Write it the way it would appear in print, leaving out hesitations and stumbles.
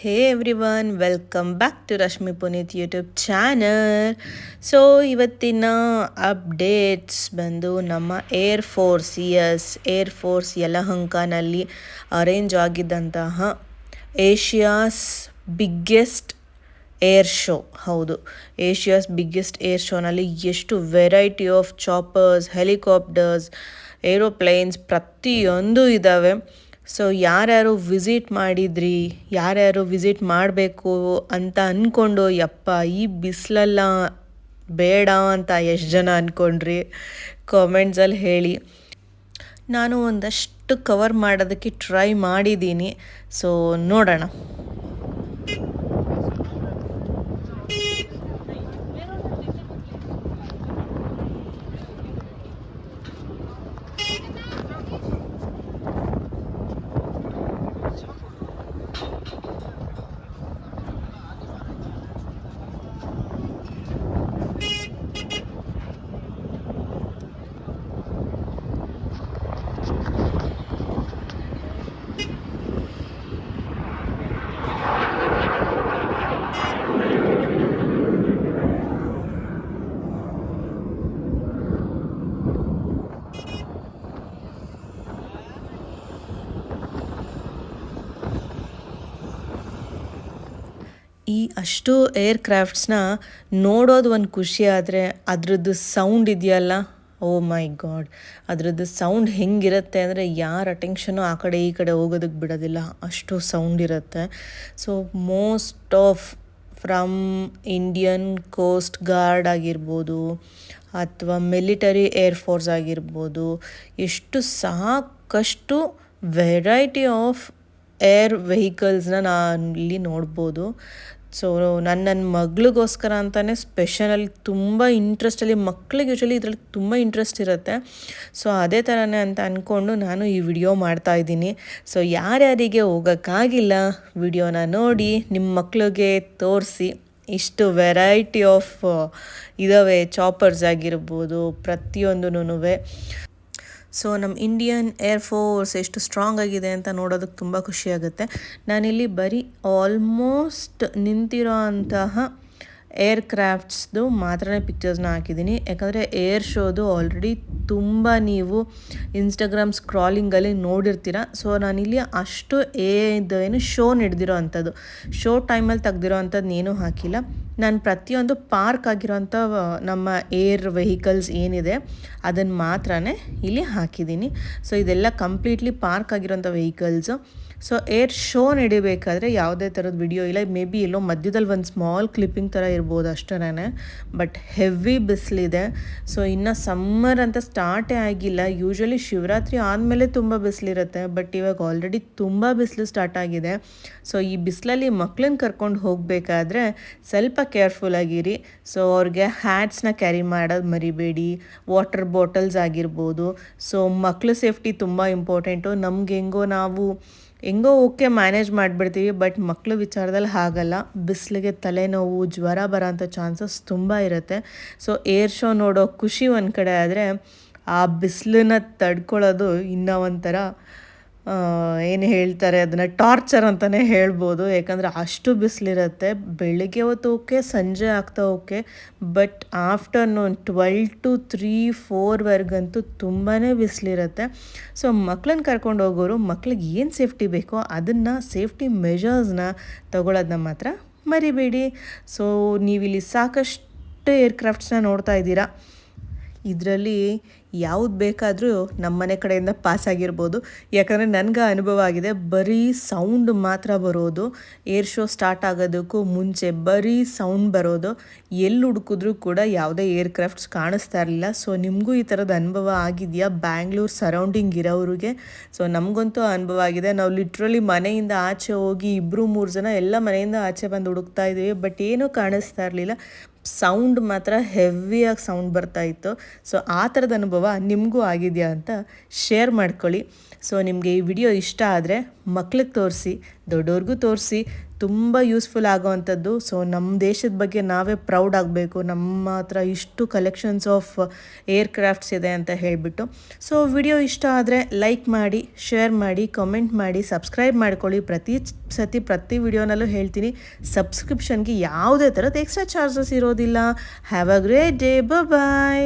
Hey everyone, welcome back to Rashmi Puneeth YouTube channel. So ಇವತ್ತಿನ updates ಬಂದು ನಮ್ಮ ಏರ್ ಫೋರ್ಸ್ ಯಲಹಂಕನಲ್ಲಿ ಅರೇಂಜ್ ಆಗಿದ್ದಂತಹ ಏಷ್ಯಾಸ್ ಬಿಗ್ಗೆಸ್ಟ್ ಏರ್ ಶೋ. ಹೌದು, ಏಷ್ಯಾಸ್ ಬಿಗ್ಗೆಸ್ಟ್ ಏರ್ ಶೋನಲ್ಲಿ ಎಷ್ಟು variety of choppers, helicopters, aeroplanes ಪ್ರತಿಯೊಂದು ಇದ್ದಾವೆ. ಸೊ ಯಾರ್ಯಾರು ವಿಸಿಟ್ ಮಾಡಿದ್ರಿ, ಯಾರ್ಯಾರು ವಿಸಿಟ್ ಮಾಡಬೇಕು ಅಂತ ಅಂದ್ಕೊಂಡು ಯಪ್ಪ ಈ ಬಿಸಿಲೆಲ್ಲ ಬೇಡ ಅಂತ ಎಷ್ಟು ಜನ ಅಂದ್ಕೊಂಡ್ರಿ ಕಾಮೆಂಟ್ಸಲ್ಲಿ ಹೇಳಿ. ನಾನು ಒಂದಷ್ಟು ಕವರ್ ಮಾಡೋದಕ್ಕೆ ಟ್ರೈ ಮಾಡಿದ್ದೀನಿ. ಸೊ ನೋಡೋಣ. ಈ ಅಷ್ಟು ಏರ್ಕ್ರಾಫ್ಟ್ಸ್ನ ನೋಡೋದು ಒಂದು ಖುಷಿ, ಆದರೆ ಅದರದ್ದು ಸೌಂಡ್ ಇದೆಯಲ್ಲ, ಓ ಮೈ ಗಾಡ್, ಅದರದ್ದು ಸೌಂಡ್ ಹೆಂಗಿರುತ್ತೆ ಅಂದರೆ ಯಾರ ಅಟೆನ್ಷನು ಆ ಕಡೆ ಈ ಕಡೆ ಹೋಗೋದಕ್ಕೆ ಬಿಡೋದಿಲ್ಲ, ಅಷ್ಟು ಸೌಂಡ್ ಇರುತ್ತೆ. So most of from Indian coast guard ಆಗಿರ್ಬೋದು ಅಥವಾ ಮಿಲಿಟರಿ ಏರ್ಫೋರ್ಸ್ ಆಗಿರ್ಬೋದು, ಎಷ್ಟು ಸಾಕಷ್ಟು ವೆರೈಟಿ ಆಫ್ ಏರ್ ವೆಹಿಕಲ್ಸ್ನ ನಾನು ಇಲ್ಲಿ ನೋಡ್ಬೋದು. ಸೊ ನನ್ನ ಮಗಳಿಗೋಸ್ಕರ ಅಂತಲೇ ಸ್ಪೆಷಲಿ ತುಂಬ ಇಂಟ್ರೆಸ್ಟಲ್ಲಿ, ಮಕ್ಕಳಿಗೆ ಯೂಶ್ವಲಿ ಇದರಲ್ಲಿ ತುಂಬ ಇಂಟ್ರೆಸ್ಟ್ ಇರುತ್ತೆ. ಸೊ ಅದೇ ಥರನೇ ಅಂತ ಅಂದ್ಕೊಂಡು ನಾನು ಈ ವಿಡಿಯೋ ಮಾಡ್ತಾಯಿದ್ದೀನಿ. ಸೊ ಯಾರ್ಯಾರಿಗೆ ಹೋಗೋಕ್ಕಾಗಿಲ್ಲ ವಿಡಿಯೋನ ನೋಡಿ ನಿಮ್ಮ ಮಕ್ಕಳಿಗೆ ತೋರಿಸಿ. ಇಷ್ಟು ವೆರೈಟಿ ಆಫ್ ಇದ್ದಾವೆ, ಚಾಪರ್ಸ್ ಆಗಿರ್ಬೋದು ಪ್ರತಿಯೊಂದೂ. ಸೊ ನಮ್ಮ ಇಂಡಿಯನ್ ಏರ್ಫೋರ್ಸ್ ಎಷ್ಟು ಸ್ಟ್ರಾಂಗ್ ಆಗಿದೆ ಅಂತ ನೋಡೋದಕ್ಕೆ ತುಂಬ ಖುಷಿಯಾಗುತ್ತೆ. ನಾನಿಲ್ಲಿ ಬರೀ ಆಲ್ಮೋಸ್ಟ್ ನಿಂತಿರೋ ಅಂತಹ ಏರ್ಕ್ರಾಫ್ಟ್ಸ್ದು ಮಾತ್ರನೇ ಪಿಕ್ಚರ್ಸ್ನ ಹಾಕಿದ್ದೀನಿ. ಯಾಕಂದರೆ ಏರ್ ಶೋದು ಆಲ್ರೆಡಿ ತುಂಬ ನೀವು ಇನ್ಸ್ಟಾಗ್ರಾಮ್ ಸ್ಕ್ರಾಲಿಂಗಲ್ಲಿ ನೋಡಿರ್ತೀರ. ಸೊ ನಾನಿಲ್ಲಿ ಅಷ್ಟು ಏನು ಶೋ ನಡೆದಿರೋ ಅಂಥದ್ದು, ಶೋ ಟೈಮಲ್ಲಿ ತೆಗ್ದಿರೋ ಅಂಥದ್ದು ಏನೂ ಹಾಕಿಲ್ಲ. ನಾನು ಪ್ರತಿಯೊಂದು ಪಾರ್ಕ್ ಆಗಿರೋಂಥ ನಮ್ಮ ಏರ್ ವೆಹಿಕಲ್ಸ್ ಏನಿದೆ ಅದನ್ನು ಮಾತ್ರನೇ ಇಲ್ಲಿ ಹಾಕಿದ್ದೀನಿ. ಸೊ ಇದೆಲ್ಲ ಕಂಪ್ಲೀಟ್ಲಿ ಪಾರ್ಕ್ ಆಗಿರೋಂಥ ವೆಹಿಕಲ್ಸು. ಸೊ ಏರ್ ಶೋ ನಡಿಬೇಕಾದ್ರೆ ಯಾವುದೇ ಥರದ ವಿಡಿಯೋ ಇಲ್ಲ, ಮೇ ಬಿ ಎಲ್ಲೋ ಮಧ್ಯದಲ್ಲಿ ಒಂದು ಸ್ಮಾಲ್ ಕ್ಲಿಪ್ಪಿಂಗ್ ಥರ ಇರ್ಬೋದು ಅಷ್ಟೇ. ಬಟ್ ಹೆವಿ ಬಿಸಿಲಿದೆ. ಸೊ ಇನ್ನು ಸಮ್ಮರ್ ಅಂತ ಸ್ಟಾರ್ಟೇ ಆಗಿಲ್ಲ. ಯೂಶ್ವಲಿ ಶಿವರಾತ್ರಿ ಆದಮೇಲೆ ತುಂಬ ಬಿಸಿಲಿರುತ್ತೆ, ಬಟ್ ಇವಾಗ ಆಲ್ರೆಡಿ ತುಂಬ ಬಿಸಿಲು ಸ್ಟಾರ್ಟ್ ಆಗಿದೆ. ಸೊ ಈ ಬಿಸಿಲಲ್ಲಿ ಮಕ್ಕಳನ್ನ ಕರ್ಕೊಂಡು ಹೋಗಬೇಕಾದ್ರೆ ಸ್ವಲ್ಪ ಕೇರ್ಫುಲ್ ಆಗಿರಿ. ಸೊ ಅವ್ರಿಗೆ ಹ್ಯಾಟ್ಸ್ನ ಕ್ಯಾರಿ ಮಾಡೋದು ಮರಿಬೇಡಿ, ವಾಟರ್ ಬಾಟಲ್ಸ್ ಆಗಿರ್ಬೋದು. ಸೊ ಮಕ್ಕಳ ಸೇಫ್ಟಿ ತುಂಬ ಇಂಪಾರ್ಟೆಂಟು. ನಮ್ಗೆ ಹೆಂಗೋ ಓಕೆ ಮ್ಯಾನೇಜ್ ಮಾಡಿಬಿಡ್ತೀವಿ, ಬಟ್ ಮಕ್ಕಳ ವಿಚಾರದಲ್ಲಿ ಹಾಗಲ್ಲ. ಬಿಸಿಲಿಗೆ ತಲೆನೋವು, ಜ್ವರ ಬರೋಂಥ ಚಾನ್ಸಸ್ ತುಂಬ ಇರುತ್ತೆ. ಸೊ ಏರ್ ಶೋ ನೋಡೋ ಖುಷಿ ಒಂದು ಕಡೆ ಆದರೆ, ಆ ಬಿಸಿಲನ್ನ ತಡ್ಕೊಳ್ಳೋದು ಇನ್ನೂ ಒಂಥರ ಏನು ಹೇಳ್ತಾರೆ ಅದನ್ನು, ಟಾರ್ಚರ್ ಅಂತಲೇ ಹೇಳ್ಬೋದು. ಯಾಕಂದರೆ ಅಷ್ಟು ಬಿಸಿಲಿರುತ್ತೆ. ಬೆಳಿಗ್ಗೆ ಹೊತ್ತು ಓಕೆ, ಸಂಜೆ ಆಗ್ತಾ ಓಕೆ, ಬಟ್ ಆಫ್ಟರ್ನೂನ್ 12 to 3-4 ತುಂಬಾ ಬಿಸಿಲಿರುತ್ತೆ. ಸೊ ಮಕ್ಕಳನ್ನ ಕರ್ಕೊಂಡು ಹೋಗೋರು ಮಕ್ಳಿಗೆ ಏನು ಸೇಫ್ಟಿ ಬೇಕೋ ಅದನ್ನು, ಸೇಫ್ಟಿ ಮೆಷರ್ಸ್ನ ತಗೊಳ್ಳೋದನ್ನ ಮಾತ್ರ ಮರಿಬೇಡಿ. ಸೊ ನೀವಿಲ್ಲಿ ಸಾಕಷ್ಟು ಏರ್ಕ್ರಾಫ್ಟ್ಸ್ನ ನೋಡ್ತಾ ಇದ್ದೀರಾ. ಇದರಲ್ಲಿ ಯಾವ್ದು ಬೇಕಾದರೂ ನಮ್ಮ ಮನೆ ಕಡೆಯಿಂದ ಪಾಸ್ ಆಗಿರ್ಬೋದು. ಯಾಕಂದರೆ ನನಗೆ ಅನುಭವ ಆಗಿದೆ, ಬರೀ ಸೌಂಡ್ ಮಾತ್ರ ಬರೋದು. ಏರ್ ಶೋ ಸ್ಟಾರ್ಟ್ ಆಗೋದಕ್ಕೂ ಮುಂಚೆ ಬರೀ ಸೌಂಡ್ ಬರೋದು. ಎಲ್ಲಿ ಹುಡುಕಿದ್ರೂ ಕೂಡ ಯಾವುದೇ ಏರ್ಕ್ರಾಫ್ಟ್ಸ್ ಕಾಣಿಸ್ತಾ ಇರಲಿಲ್ಲ. ಸೊ ನಿಮಗೂ ಈ ಥರದ ಅನುಭವ ಆಗಿದೆಯಾ ಬ್ಯಾಂಗ್ಳೂರು ಸರೌಂಡಿಂಗ್ ಇರೋರಿಗೆ? ಸೊ ನಮಗಂತೂ ಅನುಭವ ಆಗಿದೆ. ನಾವು ಲಿಟ್ರಲಿ ಮನೆಯಿಂದ ಆಚೆ ಹೋಗಿ 2-3 ಜನ ಎಲ್ಲ ಮನೆಯಿಂದ ಆಚೆ ಬಂದು ಹುಡುಕ್ತಾ ಇದ್ದೀವಿ, ಬಟ್ ಏನೂ ಕಾಣಿಸ್ತಾ ಇರಲಿಲ್ಲ. ಸೌಂಡ್ ಮಾತ್ರ ಹೆವಿಯಾಗಿ ಸೌಂಡ್ ಬರ್ತಾಯಿತ್ತು. ಸೊ ಆ ಥರದ ಅನುಭವ ನಿಮಗೂ ಆಗಿದೆಯಾ ಅಂತ ಶೇರ್ ಮಾಡ್ಕೊಳ್ಳಿ. ಸೊ ನಿಮಗೆ ಈ ವಿಡಿಯೋ ಇಷ್ಟ ಆದರೆ ಮಕ್ಳಿಗೆ ತೋರಿಸಿ, ದೊಡ್ಡವ್ರಿಗೂ ತೋರಿಸಿ, ತುಂಬ ಯೂಸ್ಫುಲ್ ಆಗೋವಂಥದ್ದು. ಸೊ ನಮ್ಮ ದೇಶದ ಬಗ್ಗೆ ನಾವೇ ಪ್ರೌಡ್ ಆಗಬೇಕು, ನಮ್ಮ ಹತ್ರ ಇಷ್ಟು ಕಲೆಕ್ಷನ್ಸ್ ಆಫ್ ಏರ್ಕ್ರಾಫ್ಟ್ಸ್ ಇದೆ ಅಂತ ಹೇಳಿಬಿಟ್ಟು. ಸೊ ವಿಡಿಯೋ ಇಷ್ಟ ಆದರೆ ಲೈಕ್ ಮಾಡಿ, ಶೇರ್ ಮಾಡಿ, ಕಮೆಂಟ್ ಮಾಡಿ, ಸಬ್ಸ್ಕ್ರೈಬ್ ಮಾಡ್ಕೊಳ್ಳಿ. ಪ್ರತಿ ವಿಡಿಯೋನಲ್ಲೂ ಹೇಳ್ತೀನಿ, ಸಬ್ಸ್ಕ್ರಿಪ್ಷನ್ಗೆ ಯಾವುದೇ ಥರದ ಎಕ್ಸ್ಟ್ರಾ ಚಾರ್ಜಸ್ ಇರೋದಿಲ್ಲ. Have a great day, bye.